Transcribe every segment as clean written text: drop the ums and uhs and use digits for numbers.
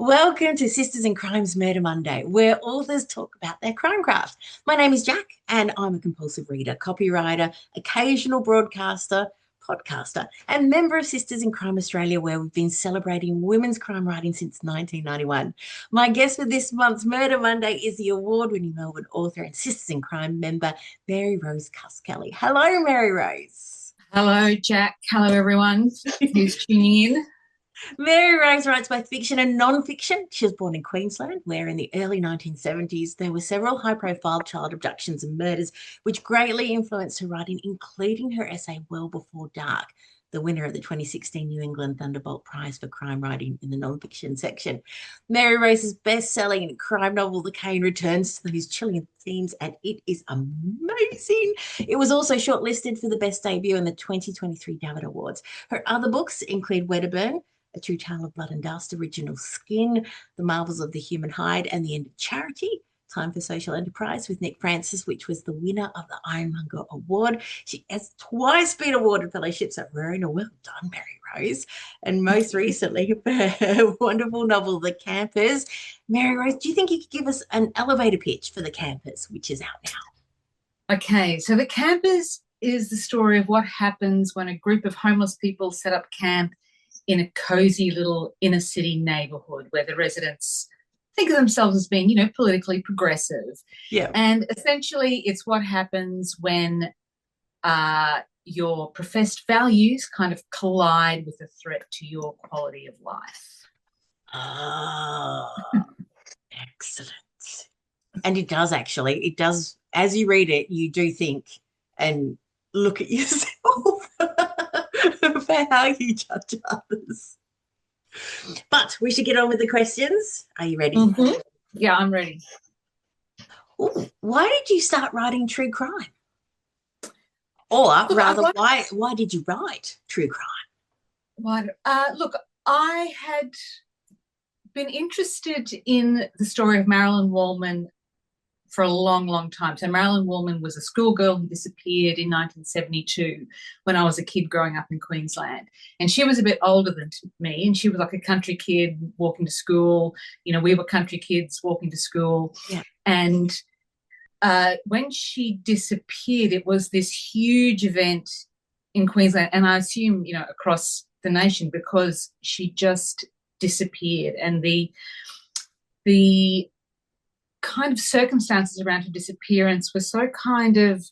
Welcome to Sisters in Crime's Murder Monday, where authors talk about their crime craft. My name is Jacq, and I'm a compulsive reader, copywriter, occasional broadcaster, podcaster, and member of Sisters in Crime Australia, where we've been celebrating women's crime writing since 1991. My guest for this month's Murder Monday is the award-winning Melbourne author and Sisters in Crime member, Maryrose Cuskelly. Hello, Maryrose. Hello, Jacq. Hello, everyone who's tuning in. Maryrose writes both fiction and non-fiction. She was born in Queensland, where in the early 1970s there were several high-profile child abductions and murders, which greatly influenced her writing, including her essay Well Before Dark, the winner of the 2016 New England Thunderbolt Prize for crime writing in the non-fiction section. Maryrose's best-selling crime novel, The Cane, returns to these chilling themes, and it is amazing. It was also shortlisted for the best debut in the 2023 David Awards. Her other books include Wedderburn, A True Tale of Blood and Dust, Original Skin, The Marvels of the Human Hide, and The End of Charity, Time for Social Enterprise with Nick Francis, which was the winner of the Ironmonger Award. She has twice been awarded fellowships at Verona. Well done, Maryrose. And most recently, for her wonderful novel, The Campers. Maryrose, do you think you could give us an elevator pitch for The Campers, which is out now? Okay, so The Campers is the story of what happens when a group of homeless people set up camp in a cozy little inner city neighborhood where the residents think of themselves as being, politically progressive. Yeah. And essentially it's what happens when your professed values kind of collide with a threat to your quality of life. Oh, excellent. And it does actually. It does, as you read it, you do think and look at yourself for how you judge others. But we should get on with the questions. Are you ready? Mm-hmm. Yeah, I'm ready. Ooh, why did you start writing true crime? Or rather, why did you write true crime? Look, I had been interested in the story of Marilyn Wallman for a long, long time. So Marilyn Wallman was a schoolgirl who disappeared in 1972 when I was a kid growing up in Queensland. And she was a bit older than me, and she was like a country kid walking to school. We were country kids walking to school. Yeah. And when she disappeared, it was this huge event in Queensland, and I assume, across the nation, because she just disappeared. And the kind of circumstances around her disappearance were so kind of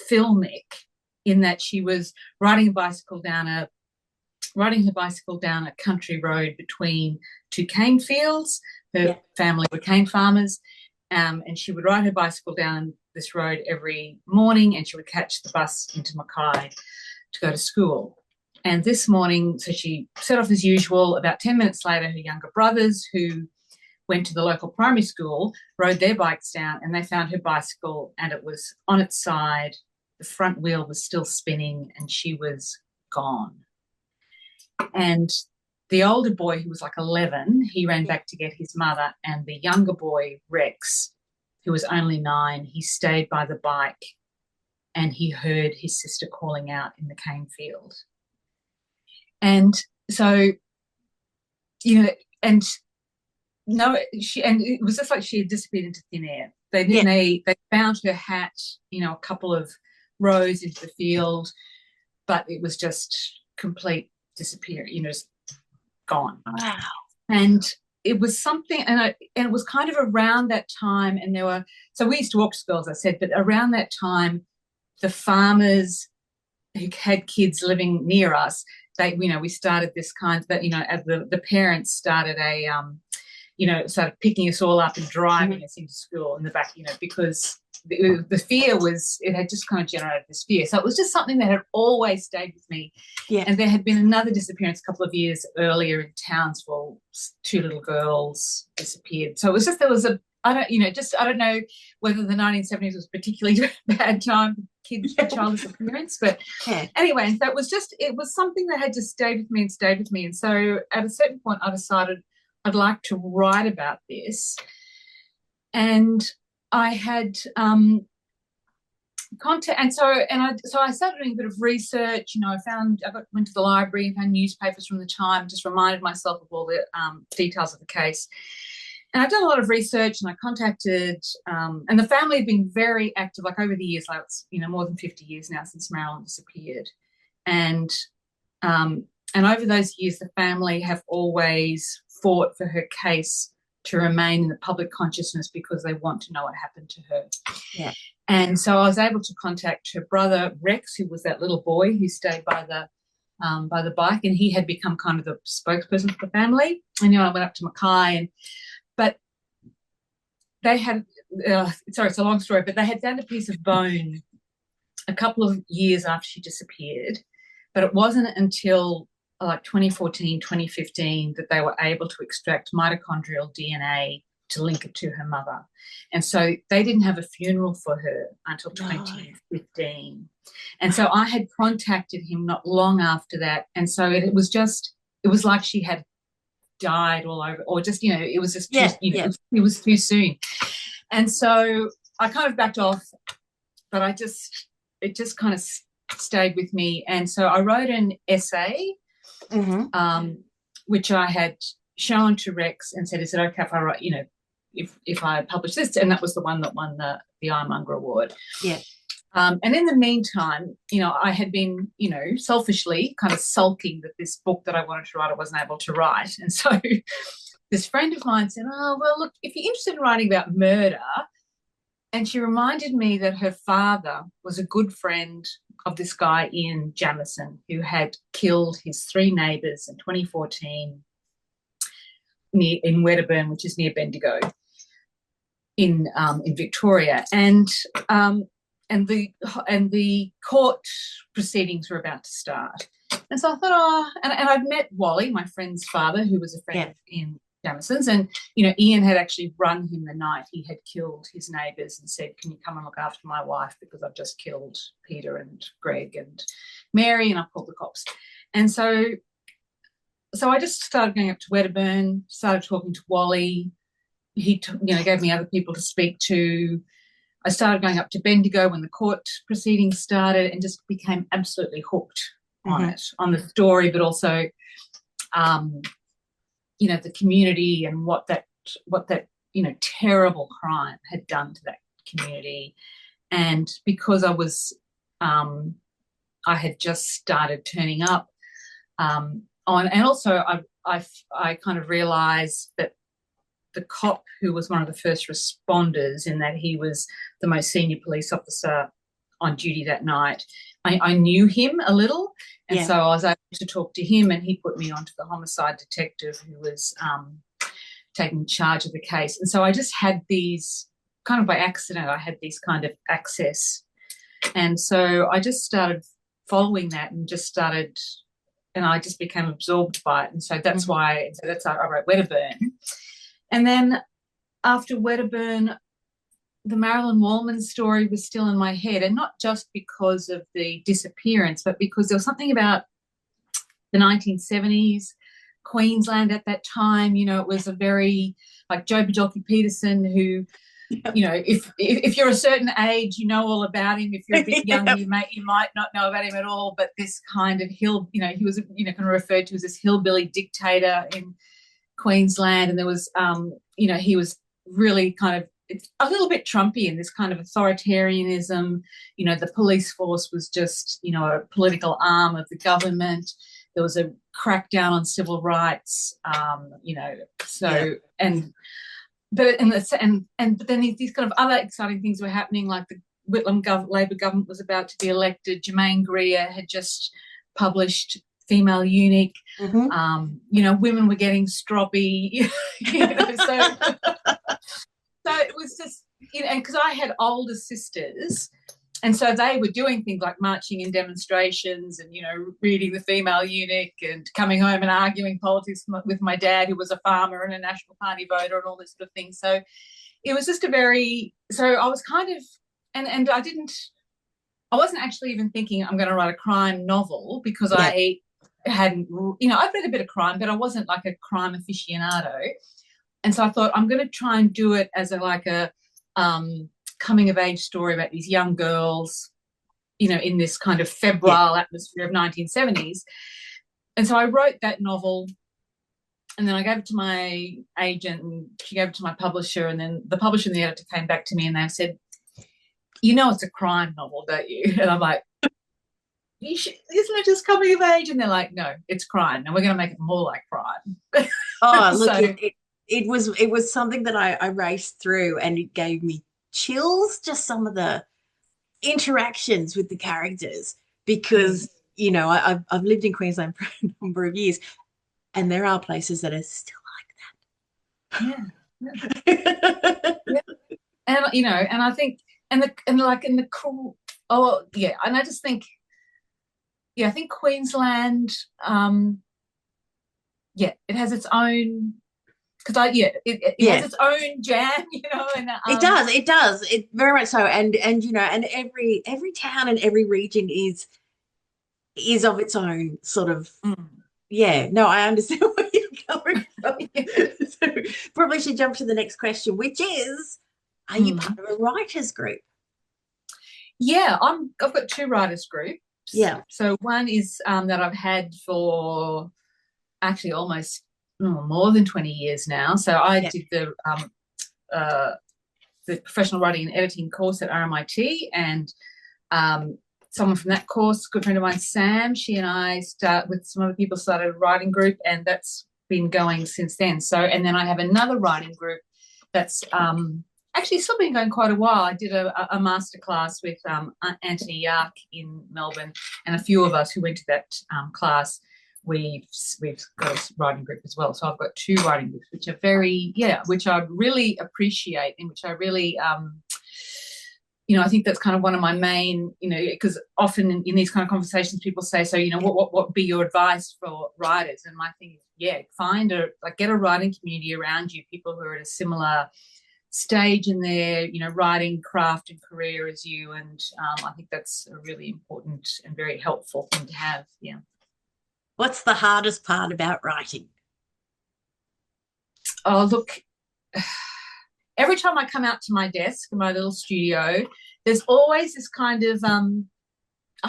filmic, in that she was riding her bicycle down a country road between two cane fields. Her family were cane farmers, and she would ride her bicycle down this road every morning, and she would catch the bus into Mackay to go to school. And this morning, so she set off as usual. About 10 minutes later, her younger brothers, who went to the local primary school, rode their bikes down, and they found her bicycle, and it was on its side. The front wheel was still spinning, and she was gone. And the older boy, who was like 11, he ran back to get his mother, and the younger boy, Rex, who was only 9, he stayed by the bike, and he heard his sister calling out in the cane field. And so, and it was just like she had disappeared into thin air. They found her hat, a couple of rows into the field, but it was just complete disappear, just gone. Wow. And it was something, and it was kind of around that time, and so we used to walk to school, as I said, but around that time, the farmers who had kids living near us, we started this kind of, as the parents started started picking us all up and driving us into school in the back, because the fear was, it had just kind of generated this fear. So it was just something that had always stayed with me. Yeah. And there had been another disappearance a couple of years earlier in Townsville. 2 little girls disappeared. So it was just, I don't know whether the 1970s was a particularly bad time for kids for child disappearance, but anyway, so it was something that had just stayed with me. And so at a certain point, I decided I'd like to write about this. And I had I started doing a bit of research. Went to the library and found newspapers from the time, just reminded myself of all the details of the case. And I've done a lot of research, and I contacted, and the family have been very active, like over the years, like it's, more than 50 years now since Marilyn disappeared. And over those years, the family have always fought for her case to remain in the public consciousness because they want to know what happened to her. Yeah. And so I was able to contact her brother, Rex, who was that little boy who stayed by the bike, and he had become kind of the spokesperson for the family. And, I went up to Mackay, but they had, sorry, it's a long story, but they had found a piece of bone a couple of years after she disappeared. But it wasn't until like 2014, 2015 that they were able to extract mitochondrial DNA to link it to her mother. And so they didn't have a funeral for her until 2015. And so I had contacted him not long after that. And so it was like she had died all over, or just, it was just, it was too soon. And so I kind of backed off, but it just kind of stayed with me. And so I wrote an essay, which I had shown to Rex and said, is it okay if I write, if I publish this? And that was the one that won the Ironmonger Award. Yeah. And in the meantime, I had been, selfishly kind of sulking that this book that I wanted to write, I wasn't able to write. And so this friend of mine said, oh, well, look, if you're interested in writing about murder, and she reminded me that her father was a good friend of this guy, Ian Jamieson, who had killed his 3 neighbours in 2014 in Wedderburn, which is near Bendigo in Victoria. And the court proceedings were about to start. And so I thought, and I'd met Wally, my friend's father, who was a friend of Ian Jamieson's, and, Ian had actually rung him the night he had killed his neighbours and said, can you come and look after my wife because I've just killed Peter and Greg and Mary, and I've called the cops. And so I just started going up to Wedderburn, started talking to Wally. He gave me other people to speak to. I started going up to Bendigo when the court proceedings started, and just became absolutely hooked on it, on the story, but also, the community and what that terrible crime had done to that community. And because I had just started turning up and also I kind of realised that the cop who was one of the first responders, in that he was the most senior police officer on duty that night, I knew him a little, and so I was able to talk to him, and he put me onto the homicide detective who was taking charge of the case. And so I just had these, kind of by accident, I had these kind of access. And so I just started following that and I just became absorbed by it. And so that's why I wrote Wedderburn. And then after Wedderburn, the Marilyn Wallman story was still in my head, and not just because of the disappearance, but because there was something about the 1970s, Queensland at that time. It was a very, like, Joe Bajolki Peterson, who, if you're a certain age, you know all about him. If you're a bit younger, you might not know about him at all. But this kind of he was, kind of referred to as this hillbilly dictator in Queensland, and there was, he was really kind of, it's a little bit Trumpy in this kind of authoritarianism. The police force was just, a political arm of the government. There was a crackdown on civil rights, but then these kind of other exciting things were happening, like the Whitlam Labor government was about to be elected. Germaine Greer had just published Female Eunuch. Women were getting stroppy. So it was just, and because I had older sisters, and so they were doing things like marching in demonstrations and, reading the Female Eunuch and coming home and arguing politics with my dad, who was a farmer and a National Party voter, and all this sort of thing. So it was just so I was kind of, and I wasn't actually even thinking I'm going to write a crime novel, because I hadn't, I've read a bit of crime, but I wasn't like a crime aficionado. And so I thought, I'm going to try and do it as a coming of age story about these young girls, in this kind of febrile atmosphere of 1970s. And so I wrote that novel, and then I gave it to my agent, and she gave it to my publisher, and then the publisher and the editor came back to me and they said, it's a crime novel, don't you? And I'm like, isn't it just coming of age? And they're like, no, it's crime, and we're going to make it more like crime. Oh, look, so, it was something that I raced through, and it gave me chills, just some of the interactions with the characters, because I've lived in Queensland for a number of years, and there are places that are still like that. Yeah. And I think and the cool, and I just think, I think Queensland, it has its own, because it has its own jam, and it does, it very much so, and and every town and every region is of its own sort of. No, I understand where you're coming from. So probably should jump to the next question, which is, are you part of a writers group? Yeah, I've got two writers groups. Yeah. So one is that I've had for actually almost more than 20 years now. So I did the professional writing and editing course at RMIT, and someone from that course, a good friend of mine, Sam, she and I with some other people started a writing group, and that's been going since then. So, and then I have another writing group that's actually still been going quite a while. I did a masterclass with Anthony Jacq in Melbourne, and a few of us who went to that class, we've got a writing group as well. So I've got two writing groups, which are which I really appreciate, and which I really I think that's kind of one of my main, because often in these kind of conversations, people say, so, what would be your advice for writers? And my thing is, get a writing community around you, people who are at a similar stage in their, writing craft and career as you. And I think that's a really important and very helpful thing to have. Yeah. What's the hardest part about writing? Oh, look, every time I come out to my desk in my little studio, there's always this kind of, I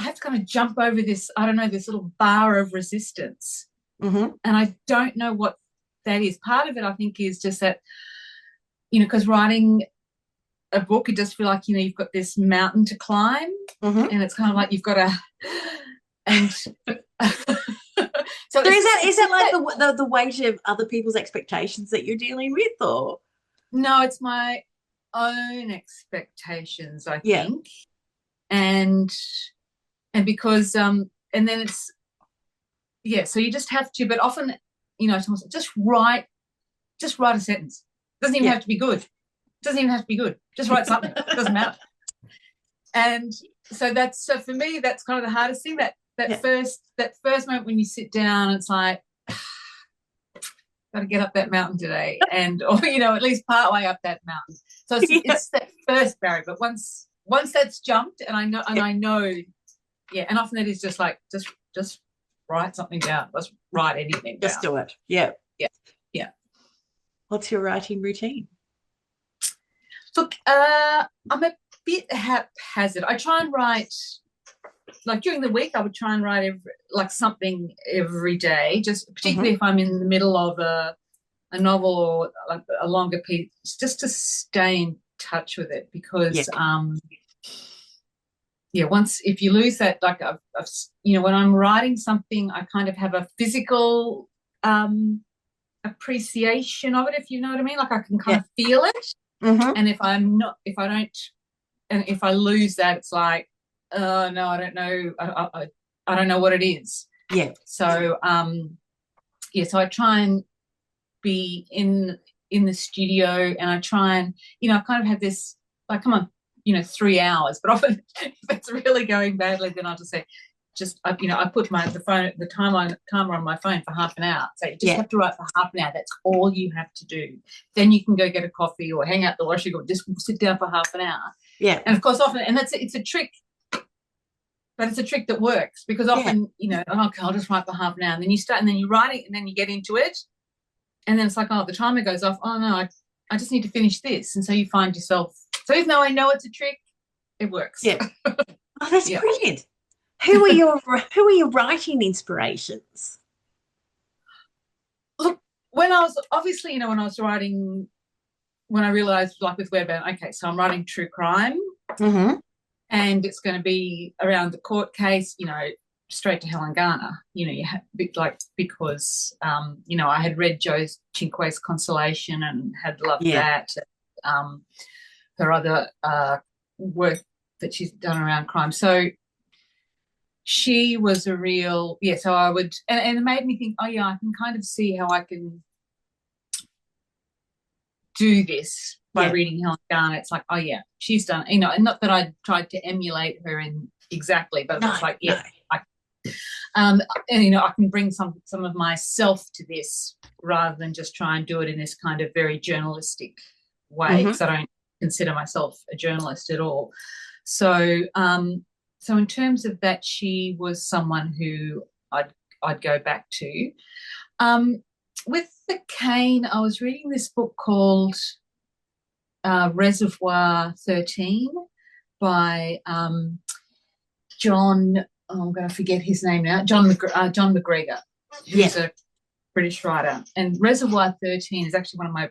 have to kind of jump over this, this little bar of resistance. Mm-hmm. And I don't know what that is. Part of it, I think, is just that, because writing a book, you just feel like, you've got this mountain to climb, and it's kind of like you've got to, and so is that like the weight of other people's expectations that you're dealing with, or? No, it's my own expectations, I think. And because and then it's so you just have to, but often, someone says, just write a sentence. It doesn't even have to be good. Just write something. It doesn't matter. And so for me, that's kind of the hardest thing, that first moment when you sit down, it's like, got to get up that mountain today, or at least part way up that mountain. So it's that first barrier. But once that's jumped, and I know, and often that is just like just write something down. Let's write anything down. Just do it. Yeah. What's your writing routine? Look, I'm a bit haphazard. I try and write, like during the week, I would try and write something every day, just particularly if I'm in the middle of a novel or like a longer piece, just to stay in touch with it, because once, if you lose that, like when I'm writing something, I kind of have a physical appreciation of it, if you know what I mean. Like I can kind of feel it, and if I lose that, it's like, no, I don't know. I don't know what it is. Yeah. So, so I try and be in the studio, and I try and, I kind of have this, like, come on, 3 hours. But often, if it's really going badly, then I'll just say, I put the timer on my phone for half an hour. So you just have to write for half an hour. That's all you have to do. Then you can go get a coffee or hang out the washing, or just sit down for half an hour. Yeah. And of course, often, and it's a trick. But it's a trick that works, because often, I'll just write for half an hour, and then you start, and then you write it, and then you get into it, and then it's like, the timer goes off. Oh no, I just need to finish this, and so you find yourself So even though I know it's a trick, it works. Yeah. Oh, that's Yeah. brilliant. Who are your writing inspirations? Look, when I was obviously, when I was writing, when I realized, like with Webbound, okay, so I'm writing true crime, and it's going to be around the court case, straight to Helen Garner. You have because I had read Joe Cinque's Consolation and had loved that. Her other work that she's done around crime. So she was a real, so I would, and it made me think, I can kind of see how I can do this by reading Helen Garner. It's like, she's done, and not that I tried to emulate her in exactly, but it's like, and I can bring some of myself to this rather than just try and do it in this kind of very journalistic way, because I don't consider myself a journalist at all. So so in terms of that, she was someone who I'd go back to. With the cane, I was reading this book called Reservoir 13 by John, I'm going to forget his name now, John McGregor, who's a British writer. And Reservoir 13 is actually one of my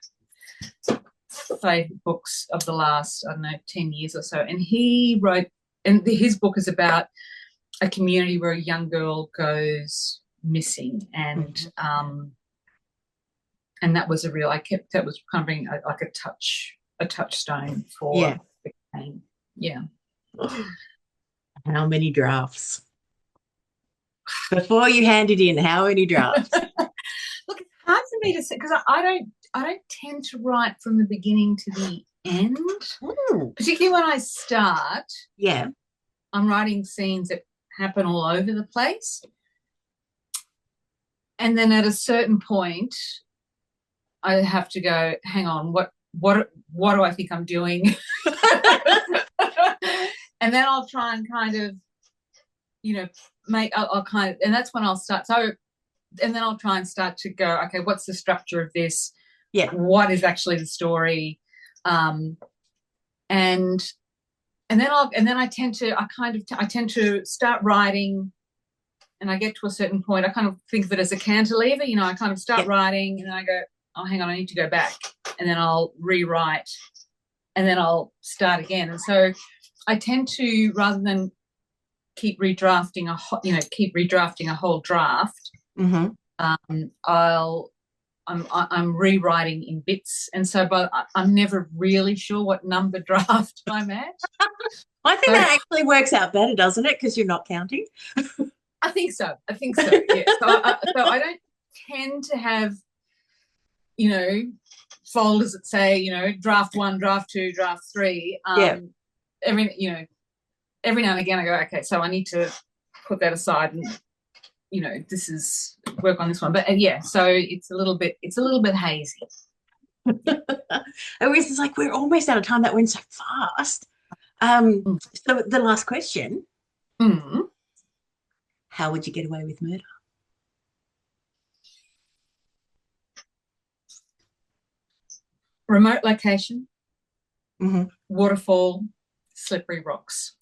favourite books of the last, 10 years or so. And he wrote, and his book is about a community where a young girl goes missing, and that was that was kind of being like a touchstone for the game. Yeah. How many drafts? Before you hand it in, how many drafts? Look, it's hard for me to say because I don't tend to write from the beginning to the end. Particularly when I start. Yeah. I'm writing scenes that happen all over the place. And then at a certain point, I have to go, hang on, what do I think I'm doing? And then I'll try and kind of, I'll kind of, and that's when I'll start. So, and then I'll try and start to go, okay, what's the structure of this? Yeah. What is actually the story? And then I tend to start writing, and I get to a certain point. I kind of think of it as a cantilever. I kind of start writing, and then I go, oh, hang on, I need to go back, and then I'll rewrite, and then I'll start again. And so I tend to, rather than keep redrafting a whole draft, I'm rewriting in bits, and so but I'm never really sure what number draft I'm at. I think that actually works out better, doesn't it? Because you're not counting. I think so. Yeah. So I don't tend to have, folders that say, draft 1, draft 2, draft 3. Every now and again I go, okay, so I need to put that aside and this is work on this one. But so it's a little bit hazy. It's like we're almost out of time. That went so fast. So the last question. How would you get away with murder? Remote location, waterfall, slippery rocks.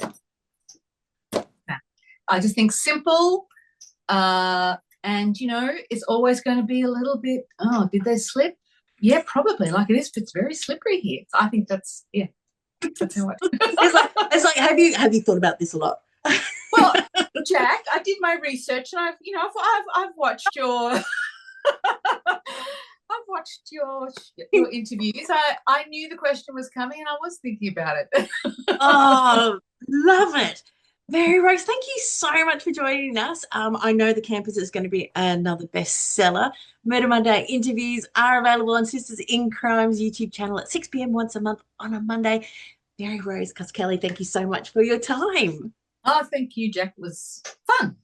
I just think simple, and it's always going to be a little bit, oh, did they slip? Yeah, probably. Like it's very slippery here. I think that's how it's like have you thought about this a lot? Well, Jacq, I did my research, and I've watched your your interviews. I knew the question was coming, and I was thinking about it. Oh, love it. Maryrose, thank you so much for joining us. I know The Campus is going to be another bestseller. Murder Monday interviews are available on Sisters in Crime's YouTube channel at 6 p.m. once a month on a Monday. Maryrose Cuskelly, thank you so much for your time. Oh, thank you, Jacq. It was fun.